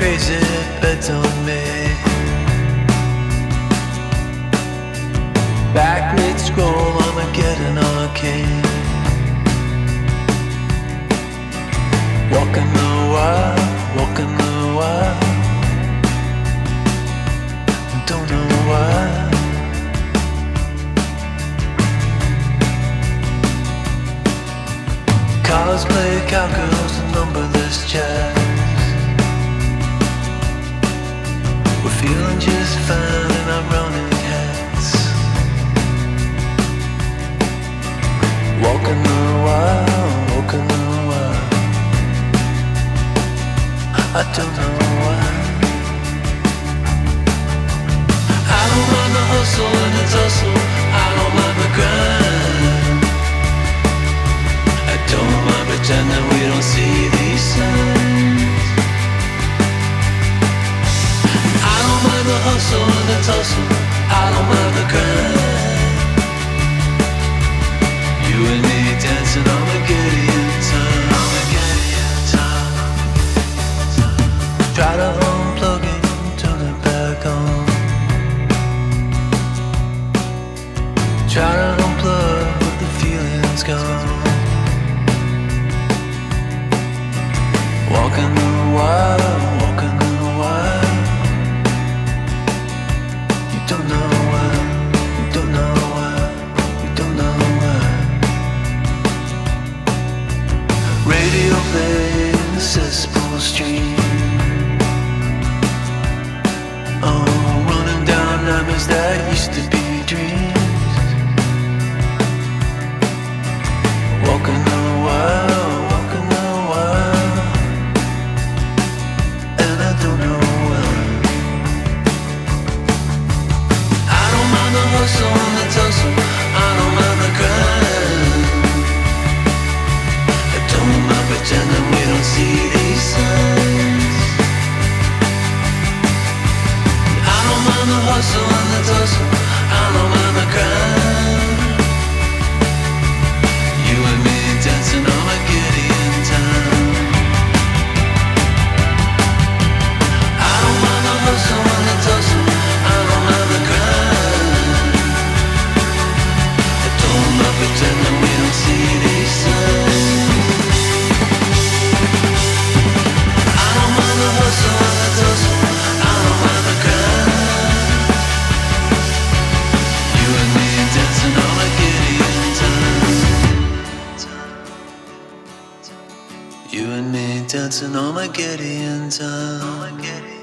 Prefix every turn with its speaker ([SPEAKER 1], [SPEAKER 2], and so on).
[SPEAKER 1] crazy bets on me. Back mid-scroll, Armageddon arcane. Walking the wild, walking the wild. Don't know why. Cosplay cowgirls and numberless chats. We're feeling just fine in our running hats. Walking the wild, walking the wild. I don't know why. I don't mind the hustle and the tussle. I don't mind the grind. I don't mind pretending we don't see these signs. I don't mind the hustle and the tussle. I don't mind the grind. You and me dancing on Armageddon time. Armageddon time. Try to unplug it, turn it back on. Try to unplug, but the feeling's gone. Walking the wild, walking the wild. You don't know why, you don't know why, you don't know why. Radio play in the cesspool stream. Oh, running down nightmares that used to be dreams. Walking the wild, walking the wild. And I don't know why. I don't mind the hustle and the tussle. I don't mind the grind. I don't mind pretending we don't see these signs. I don't mind the hustle and the tussle. I don't mind the grind. You and me dancing on Armageddon time. I don't mind the hustle and the tussle. I don't mind the grind. I don't mind pretending we don't see these signs. I don't mind the hustle and the tussle. I don't mind the grind. You and me dancing on Armageddon time. You and me dancing on Armageddon time.